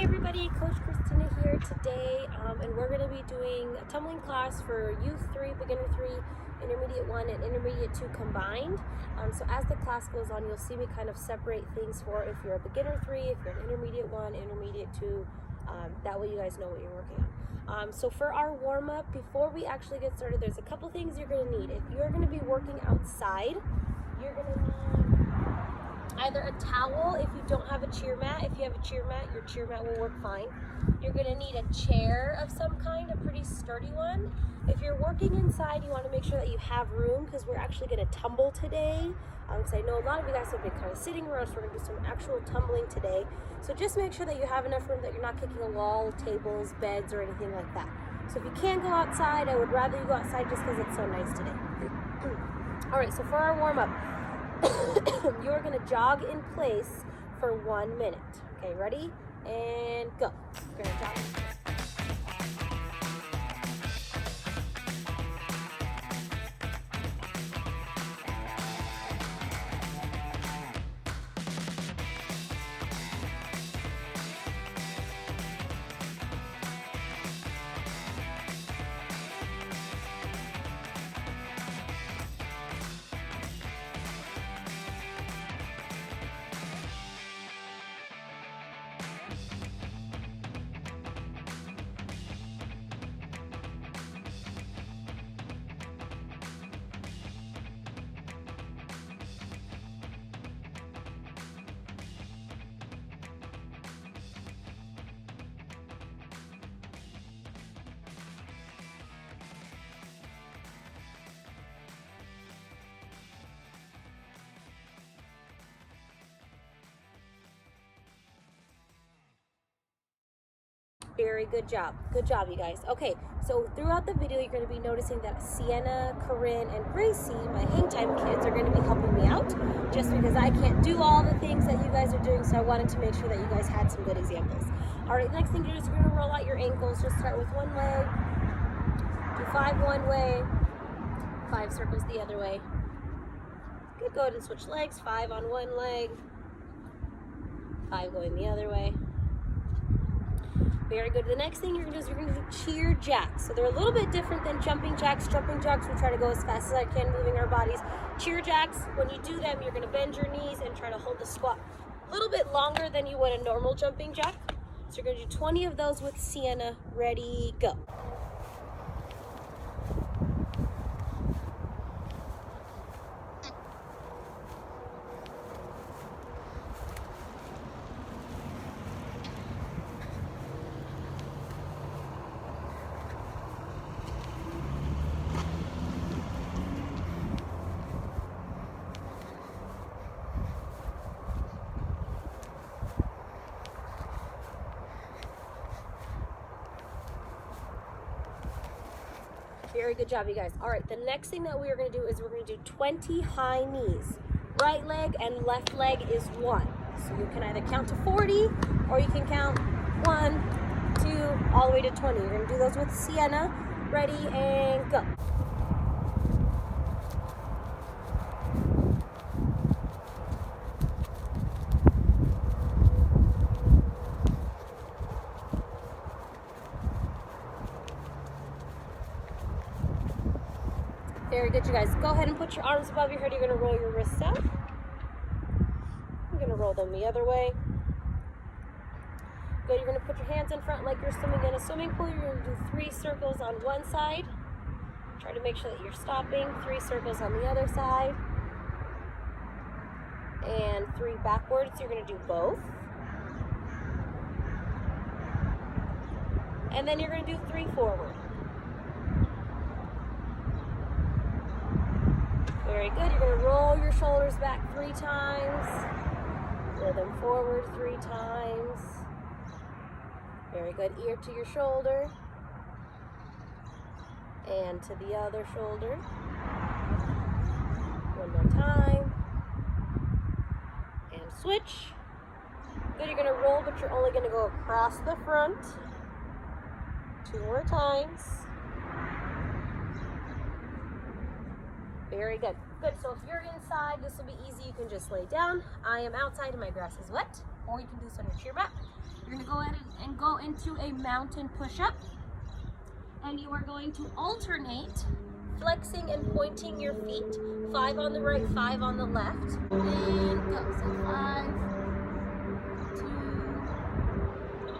Hey everybody, Coach Christina here today, and we're going to be doing a tumbling class for Youth 3, Beginner 3, Intermediate 1, and Intermediate 2 combined. So as the class goes on, you'll see me kind of separate things for if you're a Beginner 3, if you're an Intermediate 1, Intermediate 2, that way you guys know what you're working on. So for our warm-up, before we actually get started, there's a couple things you're going to need. If you're going to be working outside, you're going to need either a towel if you don't have a cheer mat. If you have a cheer mat, your cheer mat will work fine. You're going to need a chair of some kind, a pretty sturdy one. If you're working inside, you want to make sure that you have room because we're actually going to tumble today. Because I know a lot of you guys have been kind of sitting around, so we're going to do some actual tumbling today. So just make sure that you have enough room, that you're not kicking a wall, tables, beds, or anything like that. So if you can't go outside, I would rather you go outside just because it's so nice today. All right, so for our warm-up, you're going to jog in place for 1 minute. Okay, ready? And go. You're going to jog in place. Very good job. Good job, you guys. Okay, so throughout the video, you're going to be noticing that Sienna, Corinne, and Gracie, my hang time kids, are going to be helping me out just because I can't do all the things that you guys are doing, so I wanted to make sure that you guys had some good examples. All right, next thing you're just going to roll out your ankles. Just start with one leg. Do 5 one way, 5 circles the other way. Good, go ahead and switch legs. 5 on one leg, 5 going the other way. Very good. The next thing you're going to do is you're going to do cheer jacks. So they're a little bit different than jumping jacks. Jumping jacks, we try to go as fast as I can, moving our bodies. Cheer jacks, when you do them, you're going to bend your knees and try to hold the squat a little bit longer than you would a normal jumping jack. So you're going to do 20 of those with Sienna. Ready, go. Very good job, you guys. All right, the next thing that we are going to do is we're going to do 20 high knees. Right leg and left leg is 1. So you can either count to 40 or you can count 1, 2, all the way to 20. You're going to do those with Sienna. Ready, and go. Very good, you guys. Go ahead and put your arms above your head. You're going to roll your wrists out. You're going to roll them the other way. Good. You're going to put your hands in front like you're swimming in a swimming pool. You're going to do 3 circles on one side. Try to make sure that you're stopping. 3 circles on the other side. And 3 backwards. You're going to do both. And then you're going to do 3 forward. Very good. You're going to roll your shoulders back 3 times. Roll them forward 3 times. Very good. Ear to your shoulder. And to the other shoulder. One more time. And switch. Good. You're going to roll, but you're only going to go across the front. 2 more times. Very good. Good. So if you're inside, this will be easy. You can just lay down. I am outside and my grass is wet. Or you can do this on your cheer mat. You're gonna go ahead and go into a mountain push-up. And you are going to alternate flexing and pointing your feet. 5 on the right, 5 on the left. And go. So 5, 2,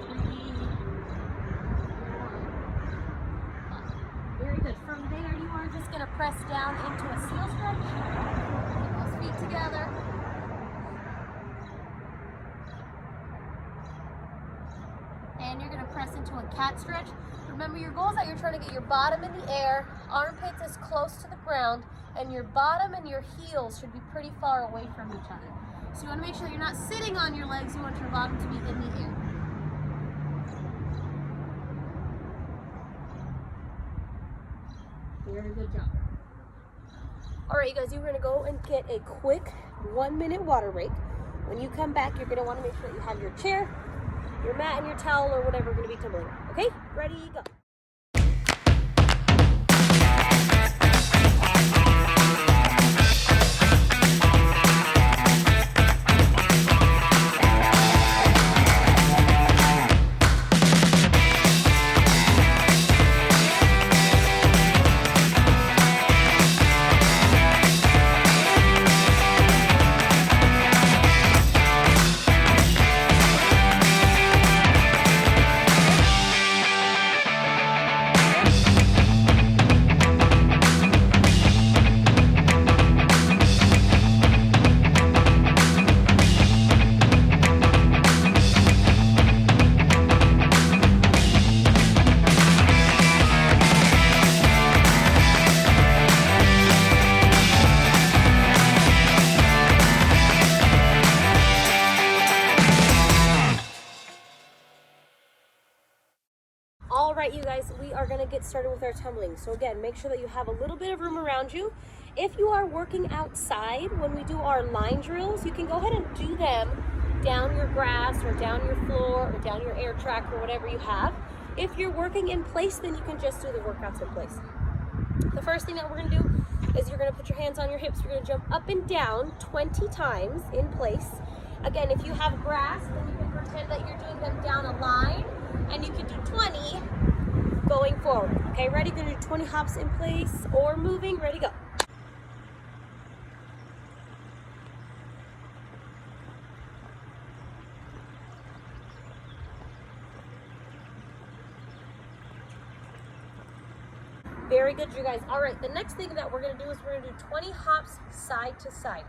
3, 4, 5. Very good. From there, you are just going to press down into a seal stretch. Keep those feet together. And you're going to press into a cat stretch. Remember, your goal is that you're trying to get your bottom in the air, armpits as close to the ground, and your bottom and your heels should be pretty far away from each other. So you want to make sure that you're not sitting on your legs, you want your bottom to be in the air. Very good job. All right, you guys, you're going to go and get a quick 1-minute water break. When you come back, you're going to want to make sure that you have your chair, your mat, and your towel or whatever you're going to be tumbling on. Okay? Ready, go. All right, you guys, we are gonna get started with our tumbling. So again, make sure that you have a little bit of room around you. If you are working outside, when we do our line drills, you can go ahead and do them down your grass or down your floor or down your air track or whatever you have. If you're working in place, then you can just do the workouts in place. The first thing that we're gonna do is you're gonna put your hands on your hips. You're gonna jump up and down 20 times in place. Again, if you have grass, then you can pretend that you're doing them down a line, and you can do 20 going forward. Okay, ready? Gonna do 20 hops in place or moving. Ready, go. Very good, you guys. All right, the next thing that we're gonna do is we're gonna do 20 hops side to side.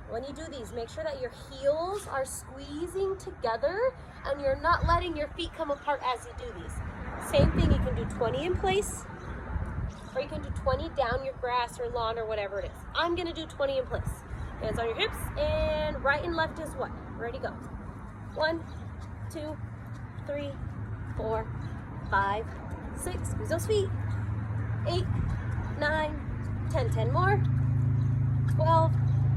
When you do these, make sure that your heels are squeezing together and you're not letting your feet come apart as you do these. Same thing, you can do 20 in place, or you can do 20 down your grass or lawn or whatever it is. I'm gonna do 20 in place. Hands on your hips, and right and left is what? Ready, go. 1, 2, 3, 4, 5, 6, squeeze those feet. 8, 9, 10, 10 more. 12,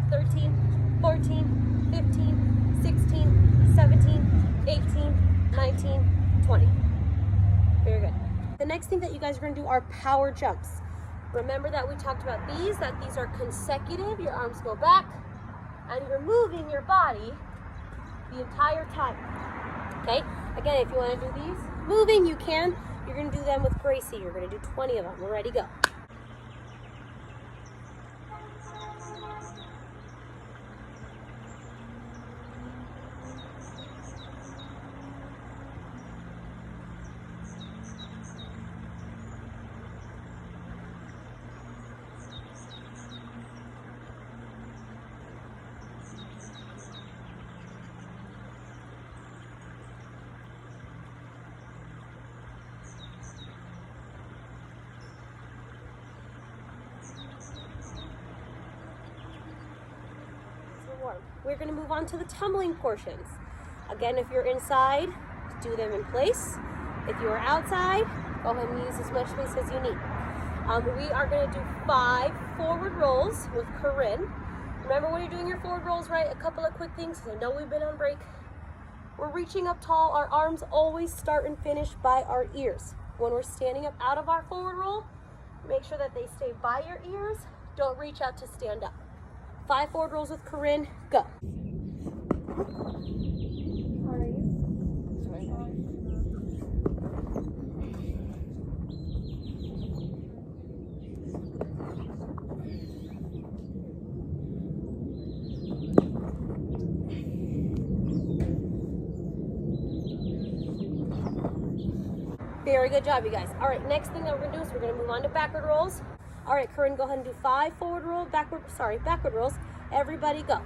13, 14, 15, 16, 17, 18, 19, 20. Very good. The next thing that you guys are going to do are power jumps. Remember that we talked about these, that these are consecutive. Your arms go back and you're moving your body the entire time. Okay? Again, if you want to do these moving, you can. You're going to do them with Gracie. You're going to do 20 of them. We're ready, go. We're going to move on to the tumbling portions. Again, if you're inside, do them in place. If you are outside, go ahead and use as much space as you need. We are going to do 5 forward rolls with Corinne. Remember when you're doing your forward rolls, right? A couple of quick things, because I know we've been on break. We're reaching up tall. Our arms always start and finish by our ears. When we're standing up out of our forward roll, make sure that they stay by your ears. Don't reach out to stand up. 5 forward rolls with Corinne, go. How are you? Very good job, you guys. All right, next thing that we're gonna do is we're gonna move on to backward rolls. All right, Corinne, go ahead and do 5 backward rolls. Everybody go.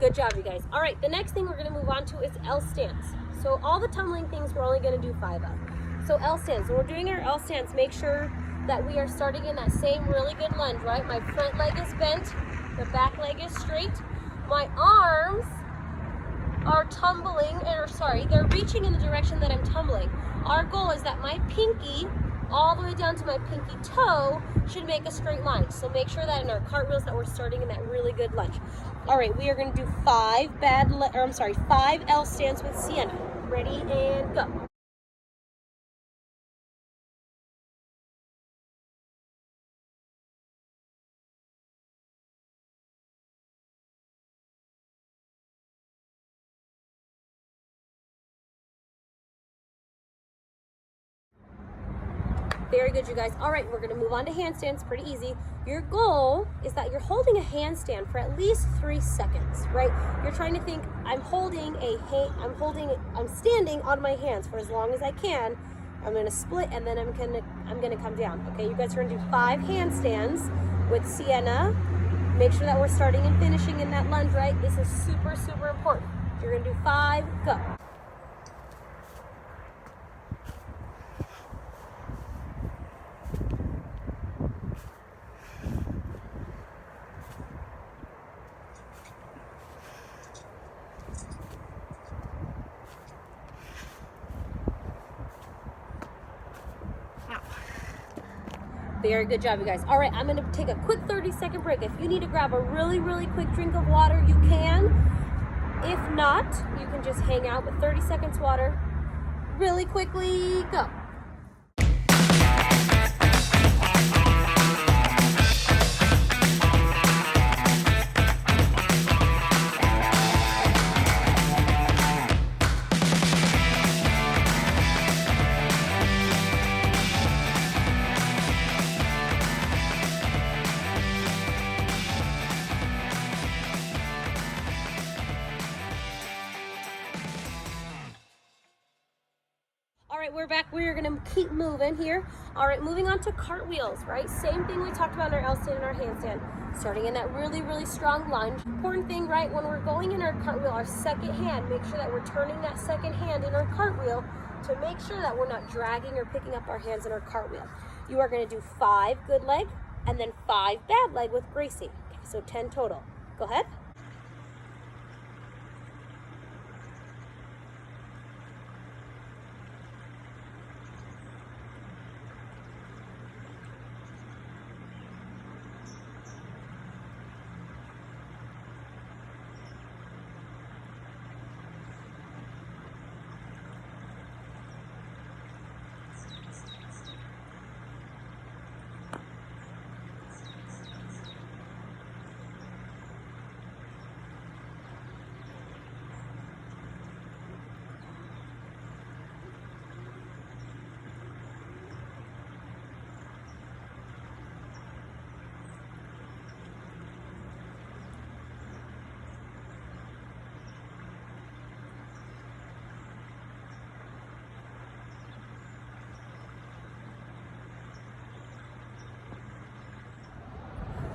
Good job, you guys. All right, the next thing we're gonna move on to is L stance. So all the tumbling things, we're only gonna do 5 of. So L stance, when we're doing our L stance, make sure that we are starting in that same really good lunge, right? My front leg is bent, the back leg is straight. My arms are tumbling, they're reaching in the direction that I'm tumbling. Our goal is that my pinky, all the way down to my pinky toe, should make a straight line. So make sure that in our cartwheels that we're starting in that really good lunge. All right, we are gonna do 5 L stance with Sienna. Ready and go. Very good, you guys. All right, we're gonna move on to handstands, pretty easy. Your goal is that you're holding a handstand for at least 3 seconds, right? You're trying to think, I'm standing on my hands for as long as I can. I'm gonna split and then I'm gonna come down. Okay, you guys are gonna do 5 handstands with Sienna. Make sure that we're starting and finishing in that lunge, right? This is super, super important. You're gonna do 5, go. Very good job, you guys. All right, I'm gonna take a quick 30-second break. If you need to grab a really, really quick drink of water, you can. If not, you can just hang out with 30 seconds water. Really quickly, go. All right, we're back. We're gonna keep moving here. All right, moving on to cartwheels, right? Same thing we talked about in our L stand and our handstand. Starting in that really, really strong lunge. Important thing, right? When we're going in our cartwheel, our second hand, make sure that we're turning that second hand in our cartwheel to make sure that we're not dragging or picking up our hands in our cartwheel. You are gonna do 5 good leg and then 5 bad leg with Gracie. Okay, so 10 total. Go ahead.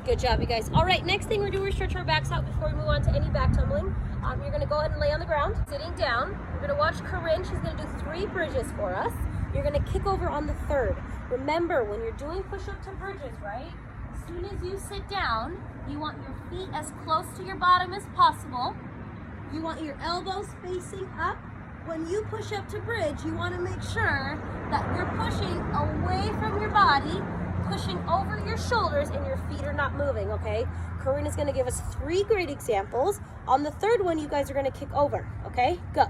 Good job, you guys. All right, next thing we're doing is stretch our backs out before we move on to any back tumbling. You're gonna go ahead and lay on the ground, sitting down. You're gonna watch Corinne. She's gonna do 3 bridges for us. You're gonna kick over on the 3rd. Remember, when you're doing push-up to bridges, right? As soon as you sit down, you want your feet as close to your bottom as possible. You want your elbows facing up. When you push up to bridge, you wanna make sure that you're pushing away from your body, pushing over your shoulders, and your feet are not moving, okay? Corinne is gonna give us 3 great examples. On the 3rd one, you guys are gonna kick over, okay? Go.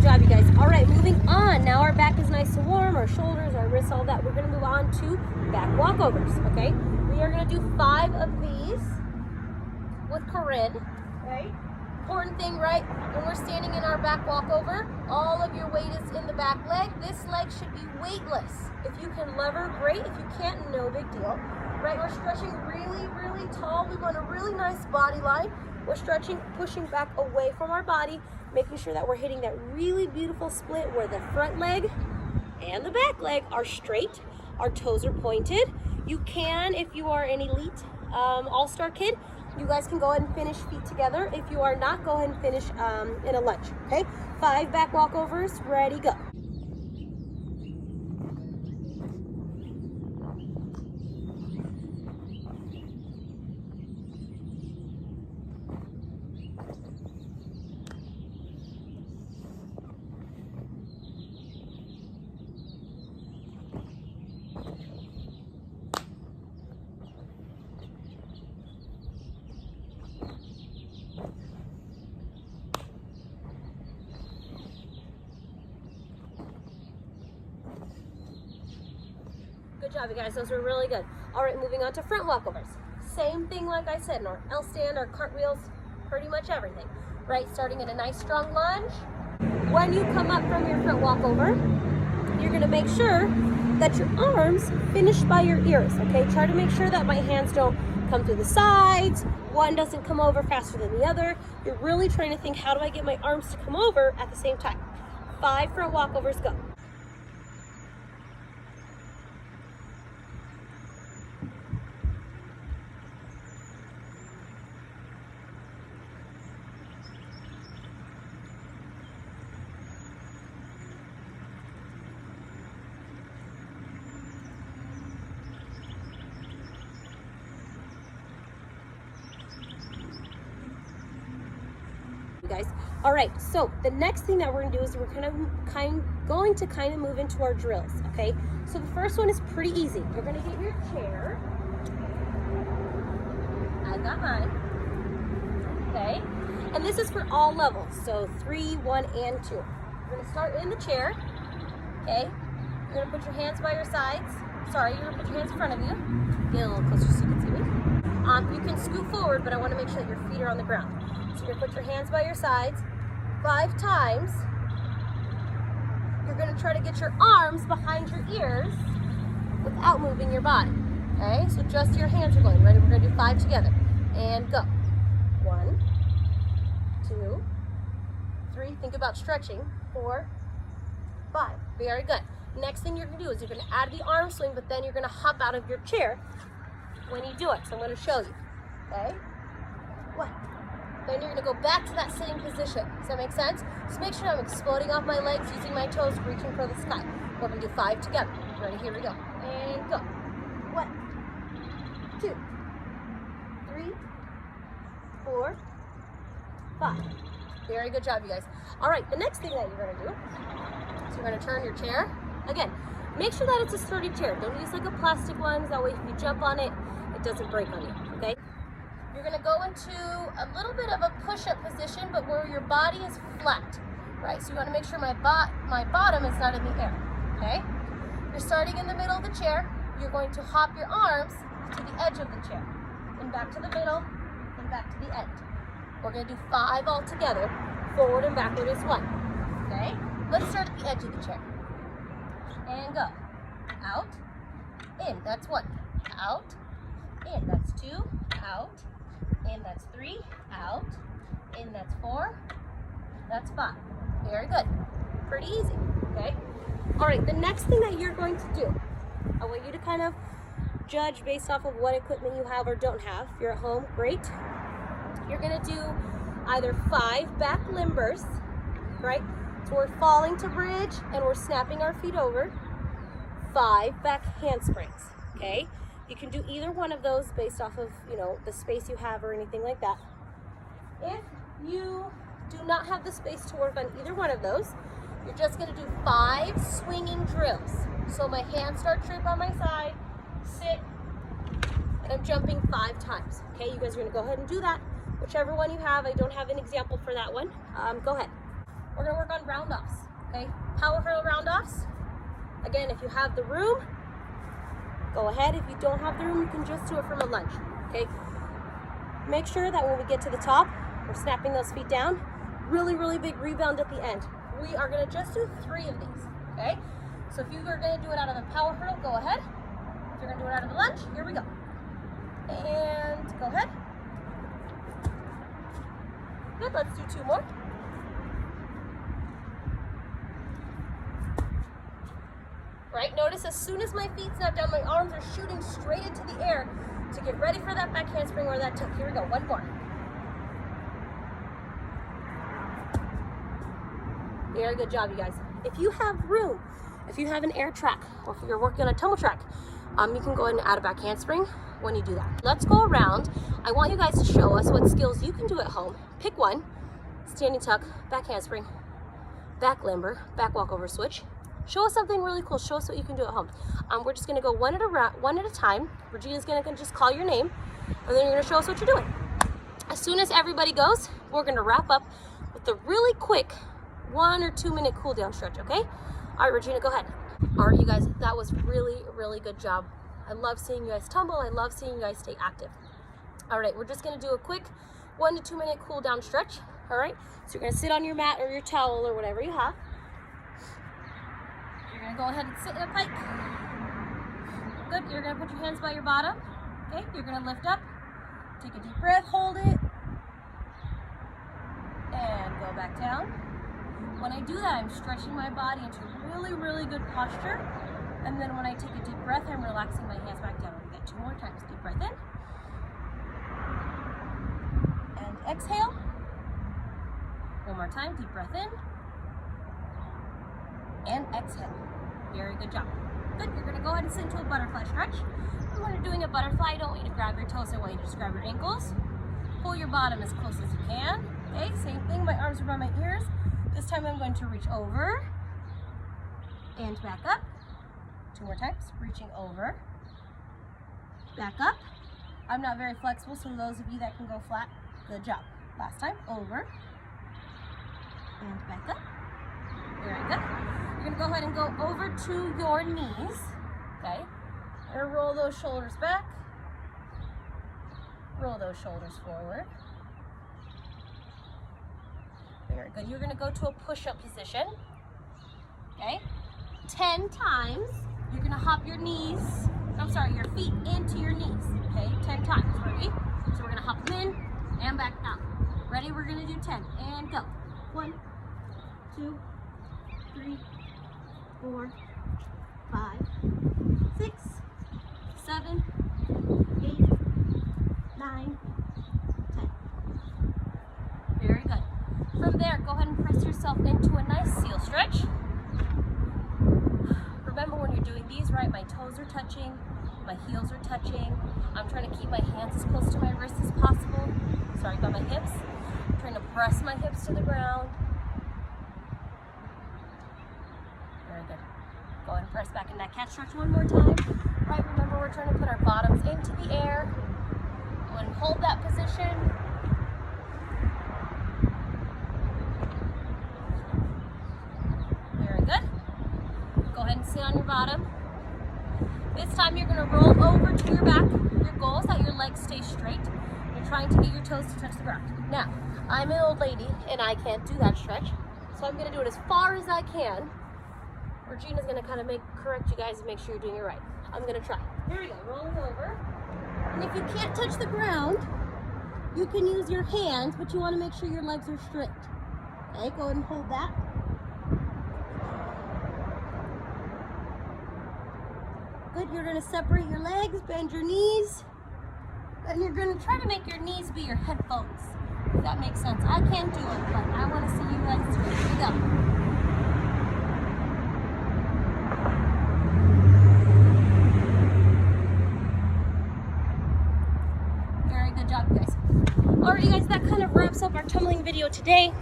Good job, you guys. All right, moving on. Now our back is nice and warm, our shoulders, our wrists, all that. We're gonna move on to back walkovers, okay? We are gonna do 5 of these with Corinne, okay? Important thing, right? When we're standing in our back walkover, all of your weight is in the back leg. This leg should be weightless. If you can lever, great. If you can't, no big deal, right? We're stretching really, really tall. We want a really nice body line. We're stretching, pushing back away from our body, making sure that we're hitting that really beautiful split where the front leg and the back leg are straight. Our toes are pointed. You can, if you are an elite all-star kid, you guys can go ahead and finish feet together. If you are not, go ahead and finish in a lunge, okay? 5 back walkovers, ready, go. Good job, you guys. Those were really good. All right, moving on to front walkovers. Same thing like I said, in our L stand, our cartwheels, pretty much everything, right? Starting in a nice strong lunge. When you come up from your front walkover, you're gonna make sure that your arms finish by your ears, okay? Try to make sure that my hands don't come through the sides, one doesn't come over faster than the other. You're really trying to think, how do I get my arms to come over at the same time? 5 front walkovers, go. Guys. All right, so the next thing that we're gonna do is we're going to kind of move into our drills, okay? So the first one is pretty easy. You're gonna get your chair. I got mine, okay? And this is for all levels, so 3, 1, and 2. You're gonna start in the chair, okay? You're gonna put your hands by your sides. Sorry, you're gonna put your hands in front of you. Get a little closer so you can see me. You can scoot forward, but I wanna make sure that your feet are on the ground. So you're gonna put your hands by your sides 5 times. You're gonna try to get your arms behind your ears without moving your body, okay? So just your hands are going. Ready? We're gonna do 5 together. And go. 1, 2, 3. Think about stretching. 4, 5. Very good. Next thing you're gonna do is you're gonna add the arm swing, but then you're gonna hop out of your chair when you do it. So I'm gonna show you, okay? 1. Then you're gonna go back to that sitting position. Does that make sense? Just make sure I'm exploding off my legs, using my toes, reaching for the sky. We're gonna do 5 together. Ready? Here we go. And go. 1, 2, 3, 4, 5. Very good job, you guys. All right, the next thing that you're gonna do is you're gonna turn your chair. Again, make sure that it's a sturdy chair. Don't use like a plastic one, that way if you jump on it, it doesn't break on you, okay? You're gonna go into a little bit of a push-up position, but where your body is flat, right? So you wanna make sure my bottom is not in the air, okay? You're starting in the middle of the chair. You're going to hop your arms to the edge of the chair, and back to the middle, and back to the end. We're gonna do 5 all together. Forward and backward is 1, okay? Let's start at the edge of the chair. And go. Out, in, that's 1. Out, in, that's 2. Out, in, that's 3. Out, in, that's 4. That's 5. Very good. Pretty easy, okay? All right, the next thing that you're going to do, I want you to kind of judge based off of what equipment you have or don't have. If you're at home, great. You're gonna do either 5 back limbers, right? So we're falling to bridge and we're snapping our feet over. 5 back handsprings, okay? You can do either one of those based off of, you know, the space you have or anything like that. If you do not have the space to work on either one of those, you're just gonna do 5 swinging drills. So my hands start straight by my side, sit, and I'm jumping 5 times, okay? You guys are gonna go ahead and do that. Whichever one you have, I don't have an example for that one. Go ahead. we're gonna work on round-offs, okay? Power hurdle round-offs. Again, if you have the room, go ahead. If you don't have the room, you can just do it from a lunge, okay? Make sure that when we get to the top, we're snapping those feet down. Really, really big rebound at the end. We are gonna just do 3 of these, okay? So if you are gonna do it out of the power hurdle, go ahead. If you're gonna do it out of the lunge, here we go. And go ahead. Good, let's do 2 more. Right, notice as soon as my feet snap down, my arms are shooting straight into the air to get ready for that back handspring or that tuck. Here we go, 1 more. Very good job, you guys. If you have room, if you have an air track, or if you're working on a tumble track, you can go ahead and add a back handspring when you do that. Let's go around. I want you guys to show us what skills you can do at home. Pick one: standing tuck, back handspring, back limber, back walkover switch. Show us something really cool. Show us what you can do at home. We're just gonna go one at a time. Regina's gonna just call your name, and then you're gonna show us what you're doing. As soon as everybody goes, we're gonna wrap up with a really quick 1 or 2 minute cool down stretch, okay? All right, Regina, go ahead. All right, you guys, that was really, really good job. I love seeing you guys tumble. I love seeing you guys stay active. All right, we're just gonna do a quick 1 to 2 minute cool down stretch, all right? So you're gonna sit on your mat or your towel or whatever you have. You're gonna go ahead and sit in a pike. Good, you're gonna put your hands by your bottom, okay? You're gonna lift up, take a deep breath, hold it, and go back down. When I do that, I'm stretching my body into really, really good posture. And then when I take a deep breath, I'm relaxing my hands back down. We get 2 more times. Deep breath in. And exhale. 1 more time. Deep breath in. And exhale. Very good job. Good. You're going to go ahead and sit into a butterfly stretch. And when you're doing a butterfly, I don't want you to grab your toes. I want you to just grab your ankles. Pull your bottom as close as you can. Okay, same thing. My arms are by my ears. This time I'm going to reach over and back up. 2 more times. Reaching over, back up. I'm not very flexible, so those of you that can go flat, good job. Last time, over and back up. Very good. You're going to go ahead and go over to your knees. Okay. You're going to roll those shoulders back. Roll those shoulders forward. Very good. You're going to go to a push-up position. Okay. 10 times. You're going to hop your your feet into your knees. Okay. 10 times. Ready? So we're going to hop them in and back out. Ready? We're going to do 10 and go. 1, 2, 3, 4, 5, 6, 7, 8, 9, 10. Very good. From there, go ahead and press yourself into a nice seal stretch. Remember, when you're doing these, right, my toes are touching, my heels are touching. I'm trying to keep my hands as close to my wrists as possible. Sorry about my hips. I'm trying to press my hips to the ground. Very good. Go ahead and press back in that cat stretch 1 more time. Right, remember, we're trying to put our bottoms into the air. Go ahead and hold that position. Sit on your bottom. This time you're going to roll over to your back. Your goal is that your legs stay straight. You're trying to get your toes to touch the ground. Now, I'm an old lady and I can't do that stretch, so I'm going to do it as far as I can. Regina's going to kind of correct you guys and make sure you're doing it right. I'm going to try. Here we go. Rolling over. And if you can't touch the ground, you can use your hands, but you want to make sure your legs are straight. Okay, go ahead and hold that. Good, you're going to separate your legs, bend your knees, and you're going to try to make your knees be your headphones, if that makes sense. I can't do it, but I want to see you guys do it. Here we go. Very good job, you guys. All right, you guys, that kind of wraps up our tumbling video today.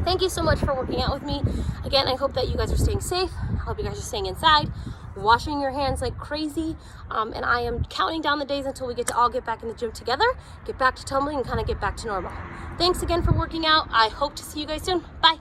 Thank you so much for working out with me. Again, I hope that you guys are staying safe. I hope you guys are staying inside, washing your hands like crazy. And I am counting down the days until we get to all get back in the gym together, get back to tumbling, and kind of get back to normal. Thanks again for working out. I hope to see you guys soon. Bye.